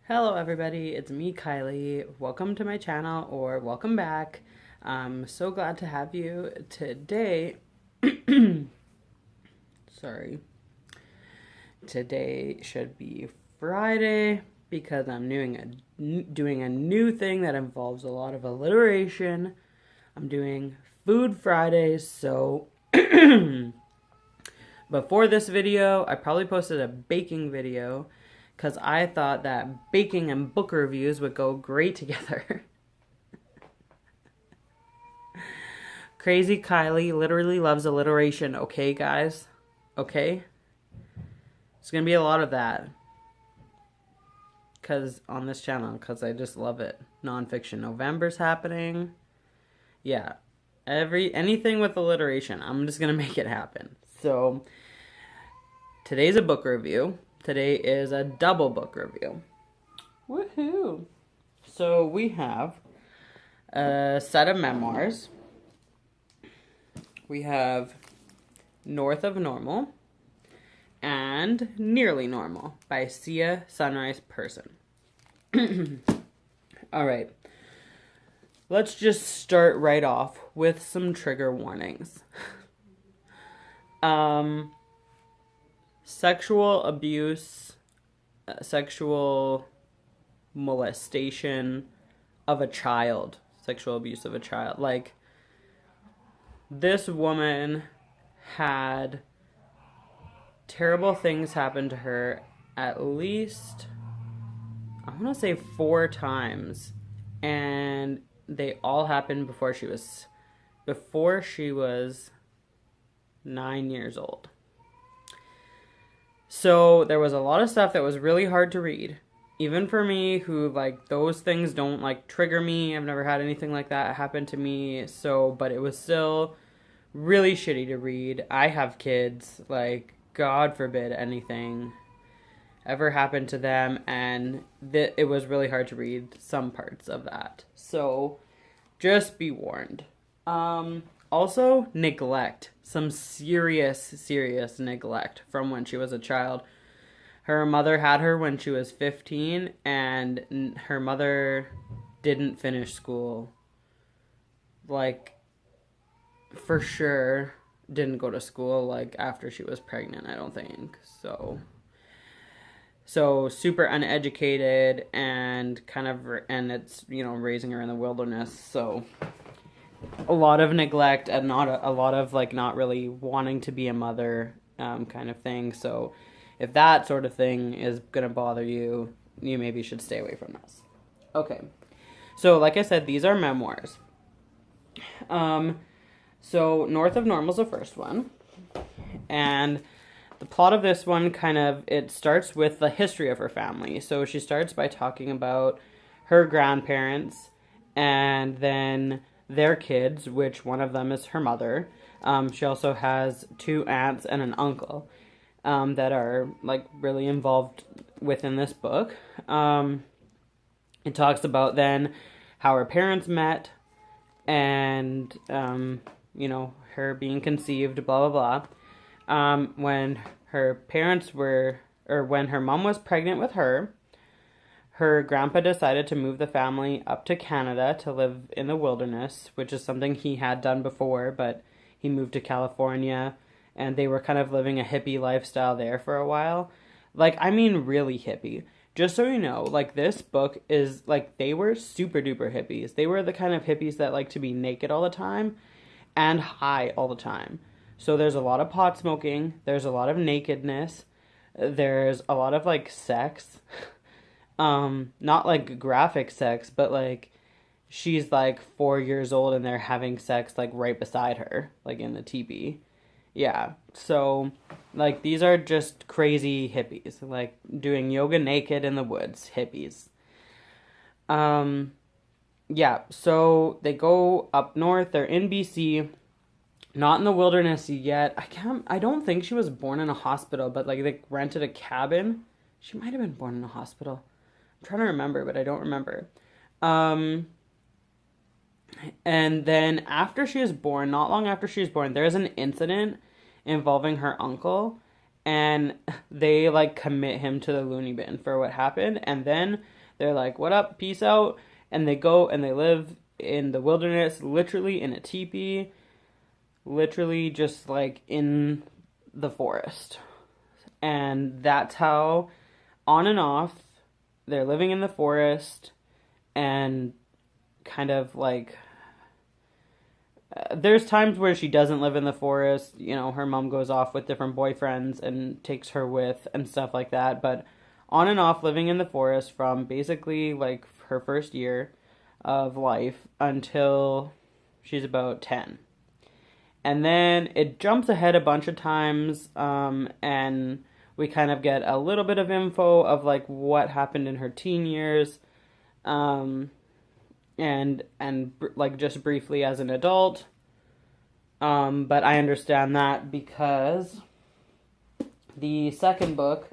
Hello everybody, it's me Kylie. Welcome to my channel or welcome back. I'm so glad to have you today. Sorry. Today should be Friday because I'm doing a new thing that involves a lot of alliteration. I'm doing Food Fridays, so before this video, I probably posted a baking video because I thought that baking and book reviews would go great together. Crazy Kylie literally loves alliteration, okay, guys? Okay? It's gonna be a lot of that. Because on this channel, because I just love it. Nonfiction November's happening. Yeah. Anything with alliteration, I'm just gonna make it happen. So, today's a book review. Today is a double book review. Woohoo! So we have a set of memoirs. We have North of Normal and Nearly Normal by Sia Sunrise Person. All right. Let's just start right off with some trigger warnings. Sexual abuse, sexual molestation of a child, sexual abuse of a child. Like, this woman had terrible things happen to her at least, I want to say 4 times. And they all happened before she was 9 years old. So there was a lot of stuff that was really hard to read. Even for me, who, like, those things don't, like, trigger me. I've never had anything like that happen to me. So, but it was still really shitty to read. I have kids. Like, God forbid anything ever happened to them. And it was really hard to read some parts of that. So, just be warned. Also, neglect. Some serious neglect from when she was a child. Her mother had her when she was 15, and her mother didn't finish school. Like, for sure, didn't go to school, like, after she was pregnant, I don't think. So super uneducated and and it's, raising her in the wilderness, so a lot of neglect and not a lot of, like, not really wanting to be a mother kind of thing. So if that sort of thing is gonna bother you, you maybe should stay away from this. Okay, so like I said, these are memoirs. So North of Normal's the first one, and the plot of this one it starts with the history of her family. So she starts by talking about her grandparents and then their kids, which one of them is her mother. She also has 2 aunts and an uncle that are, like, really involved within this book. It talks about then how her parents met and, her being conceived, blah, blah, blah. When her mom was pregnant with her grandpa decided to move the family up to Canada to live in the wilderness, which is something he had done before, but he moved to California, and they were kind of living a hippie lifestyle there for a while. Like, I mean, really hippie. Just so you know, like, this book is, like, they were super duper hippies. They were the kind of hippies that like to be naked all the time and high all the time. So there's a lot of pot smoking, there's a lot of nakedness, there's a lot of, like, sex. Not like graphic sex, but, like, she's like 4 years old and they're having sex, like, right beside her, like, in the teepee. Yeah, so, like, these are just crazy hippies, like, doing yoga naked in the woods, hippies. Yeah, so they go up north, they're in BC, not in the wilderness yet. I don't think she was born in a hospital, but, like, they rented a cabin. She might have been born in a hospital. I'm trying to remember, but I don't remember. And then after she is born, not long after she is born, there is an incident involving her uncle, and they like commit him to the loony bin for what happened, and then they're like, what up, peace out, and they go and they live in the wilderness, literally in a teepee, literally just like in the forest. And that's how, on and off, they're living in the forest, and kind of like there's times where she doesn't live in the forest. You know, her mom goes off with different boyfriends and takes her with and stuff like that. But on and off living in the forest from basically like her first year of life until she's about 10. And then it jumps ahead a bunch of times, and we kind of get a little bit of info of like what happened in her teen years, and like just briefly as an adult. But I understand that because the second book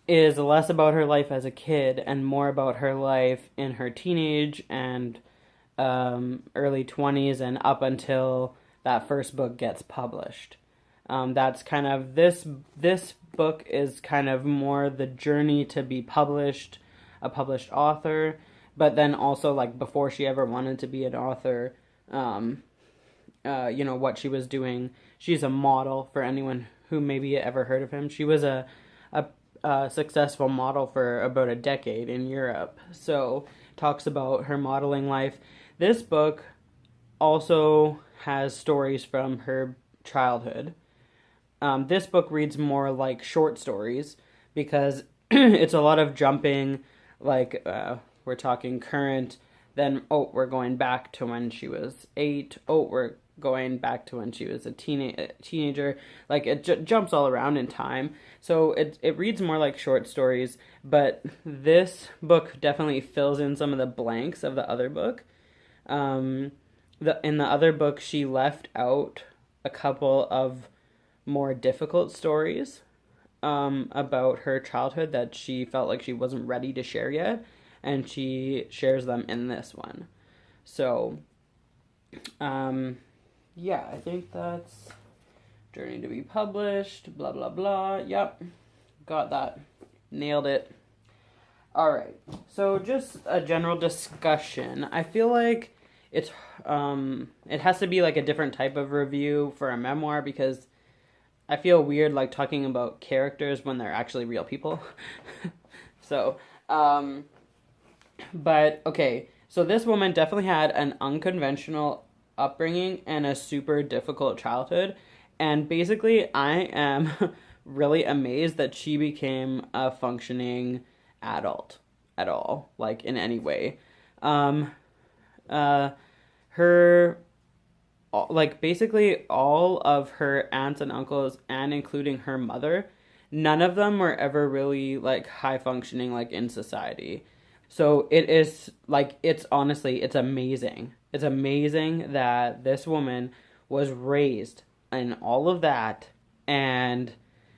is less about her life as a kid and more about her life in her teenage and early 20s and up until that first book gets published. That's kind of this book is kind of more the journey to be published, a published author, but then also like before she ever wanted to be an author, you know, what she was doing. She's a model for anyone who maybe ever heard of him. She was a successful model for about a decade in Europe. So talks about her modeling life. This book also has stories from her childhood. This book reads more like short stories because it's a lot of jumping, like we're talking current, then we're going back to when she was 8, we're going back to when she was a teenager. Like it jumps all around in time, so it reads more like short stories. But this book definitely fills in some of the blanks of the other book. In the other book, she left out a couple of more difficult stories about her childhood that she felt like she wasn't ready to share yet, and she shares them in this one. So, yeah, I think that's Journey to be published, blah, blah, blah. Yep, got that. Nailed it. All right, so just a general discussion. I feel like it has to be like a different type of review for a memoir because I feel weird like talking about characters when they're actually real people. So, but okay, so this woman definitely had an unconventional upbringing and a super difficult childhood, and basically I am really amazed that she became a functioning adult at all, like in any way. Her, like basically all of her aunts and uncles, and including her mother, none of them were ever really like high functioning like in society. So it is like, it's honestly, it's amazing. It's amazing that this woman was raised in all of that, and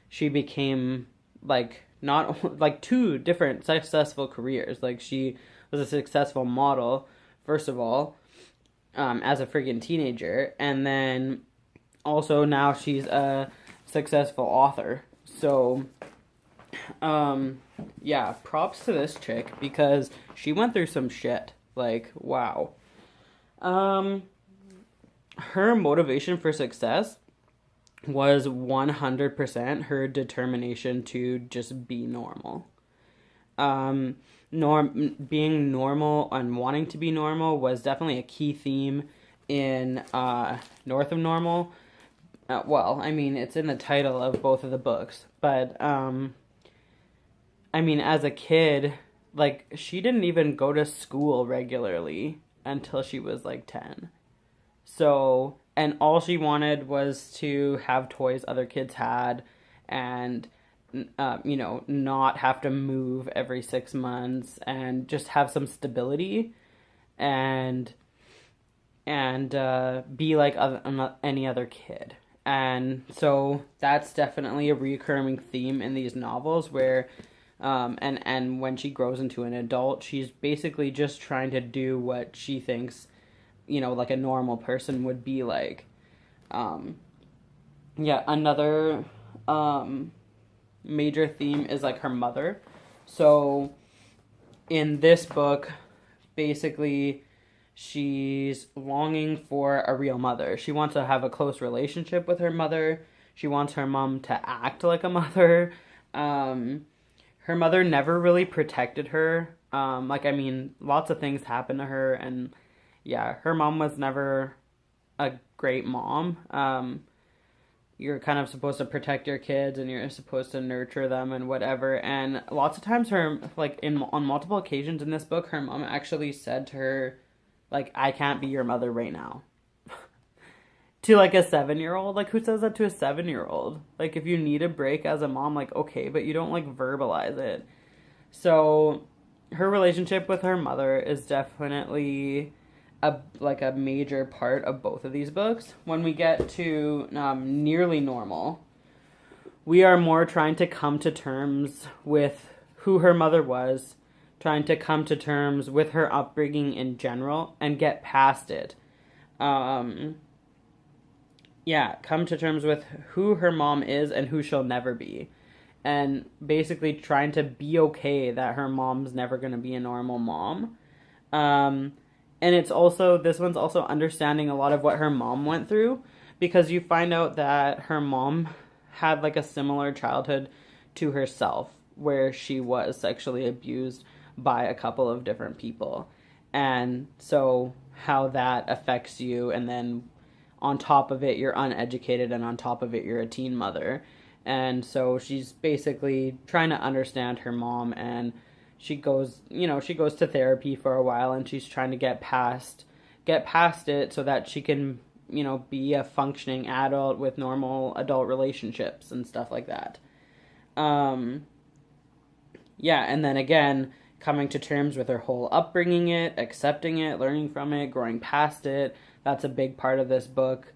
she became like not like 2 different successful careers. Like she was a successful model, first of all, as a freaking teenager, and then also now she's a successful author. So, yeah, props to this chick because she went through some shit. Like, wow. Her motivation for success was 100% her determination to just be normal. Being normal and wanting to be normal was definitely a key theme in North of Normal. Well, I mean, it's in the title of both of the books, but I mean, as a kid, like, she didn't even go to school regularly until she was like 10. So, and all she wanted was to have toys other kids had, and you know, not have to move every 6 months, and just have some stability, and be like any other kid. And so that's definitely a recurring theme in these novels where and when she grows into an adult, she's basically just trying to do what she thinks, you know, like a normal person would be like. Yeah, another major theme is like her mother. So in this book, basically, she's longing for a real mother. She wants to have a close relationship with her mother. She wants her mom to act like a mother. Her mother never really protected her. Lots of things happened to her, and yeah, her mom was never a great mom. You're kind of supposed to protect your kids, and you're supposed to nurture them and whatever. And lots of times, on multiple occasions in this book, her mom actually said to her, like, I can't be your mother right now. To like a 7-year-old, like, who says that to a 7-year-old? Like, if you need a break as a mom, like, okay, but you don't like verbalize it. So her relationship with her mother is definitely a major part of both of these books. When we get to Nearly Normal, we are more trying to come to terms with who her mother was, trying to come to terms with her upbringing in general and get past it. Come to terms with who her mom is and who she'll never be. And basically trying to be okay that her mom's never going to be a normal mom. And this one's also understanding a lot of what her mom went through, because you find out that her mom had like a similar childhood to herself, where she was sexually abused by a couple of different people. And so how that affects you, and then on top of it, you're uneducated, and on top of it, you're a teen mother. And so she's basically trying to understand her mom, and she goes to therapy for a while, and she's trying to get past it so that she can, be a functioning adult with normal adult relationships and stuff like that. And then again, coming to terms with her whole upbringing, accepting it, learning from it, growing past it. That's a big part of this book.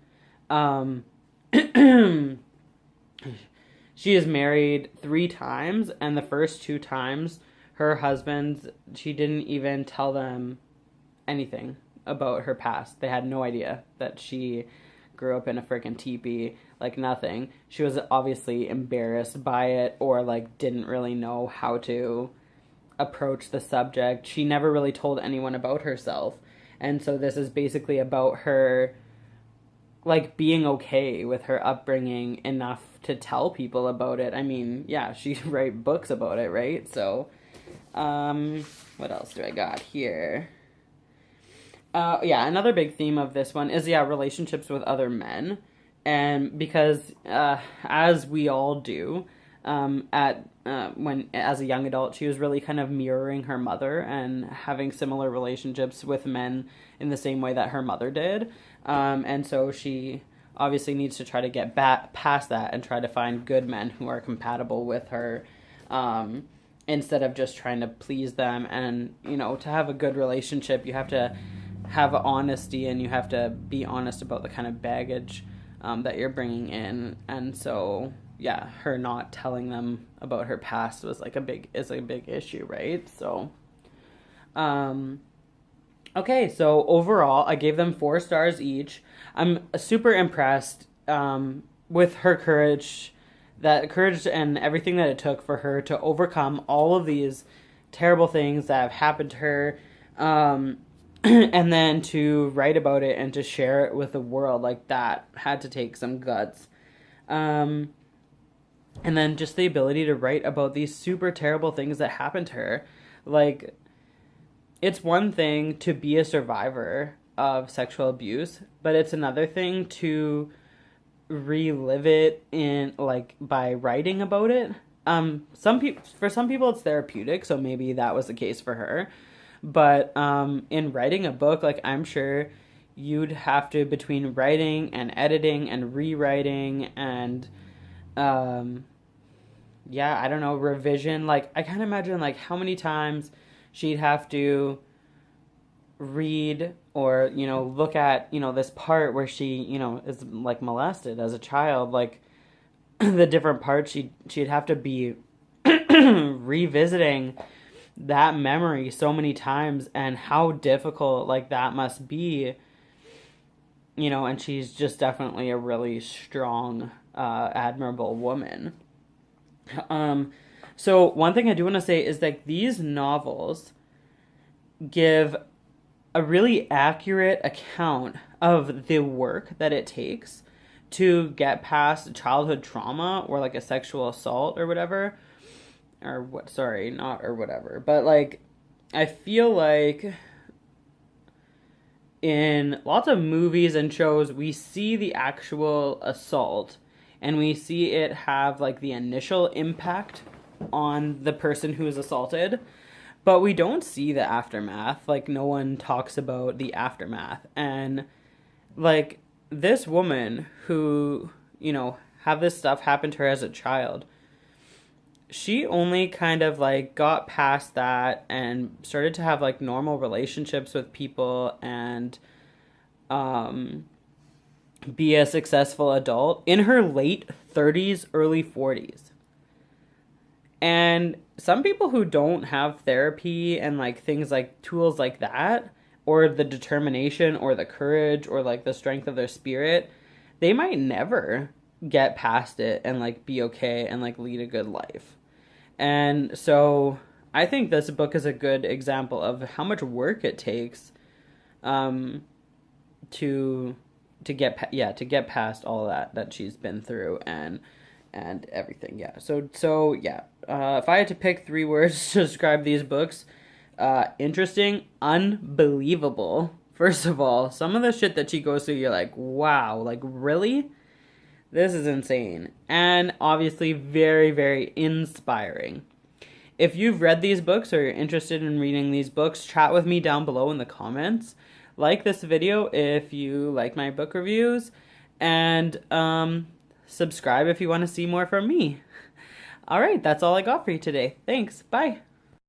She is married 3 times, and the first 2 times, her husbands, she didn't even tell them anything about her past. They had no idea that she grew up in a freaking teepee, like nothing. She was obviously embarrassed by it, or like didn't really know how to approach the subject. She never really told anyone about herself. And so this is basically about her like being okay with her upbringing enough to tell people about it. I mean, yeah, she write books about it, right? So what else do I got here? Another big theme of this one is, relationships with other men. And because, as we all do, when as a young adult, she was really kind of mirroring her mother and having similar relationships with men in the same way that her mother did. And so she obviously needs to try to get past that and try to find good men who are compatible with her, instead of just trying to please them. And, to have a good relationship, you have to have honesty, and you have to be honest about the kind of baggage that you're bringing in. And so, her not telling them about her past was a big issue, right? So, okay, so overall, I gave them 4 stars each. I'm super impressed with her courage and everything that it took for her to overcome all of these terrible things that have happened to her, and then to write about it and to share it with the world. Like, that had to take some guts. And then just the ability to write about these super terrible things that happened to her. Like, it's one thing to be a survivor of sexual abuse, but it's another thing to relive it by writing about it. For some people it's therapeutic, so maybe that was the case for her. But in writing a book, I'm sure you'd have to, between writing and editing and rewriting and I don't know, revision. I can't imagine how many times she'd have to read or, look at, this part where she, is molested as a child. The different parts she'd have to be revisiting that memory so many times, and how difficult that must be, and she's just definitely a really strong admirable woman. So one thing I do want to say is that these novels give a really accurate account of the work that it takes to get past childhood trauma or like a sexual assault or whatever. Or what, sorry, not or whatever. But like, I feel like in lots of movies and shows, we see the actual assault and we see it have like the initial impact on the person who is assaulted, but we don't see the aftermath. Like, no one talks about the aftermath. And like, this woman who, have this stuff happen to her as a child, she only kind of like got past that and started to have like normal relationships with people and be a successful adult in her late 30s, early 40s. And some people who don't have therapy and like things like tools like that, or the determination or the courage or like the strength of their spirit, they might never get past it and like be okay and like lead a good life. And so I think this book is a good example of how much work it takes to get past all that she's been through and everything. If I had to pick 3 words to describe these books, interesting, unbelievable. First of all, some of the shit that she goes through, you're like, wow, like, really? This is insane. And obviously very, very inspiring. If you've read these books or you're interested in reading these books, chat with me down below in the comments. Like this video if you like my book reviews, and subscribe if you want to see more from me. All right, that's all I got for you today. Thanks. Bye.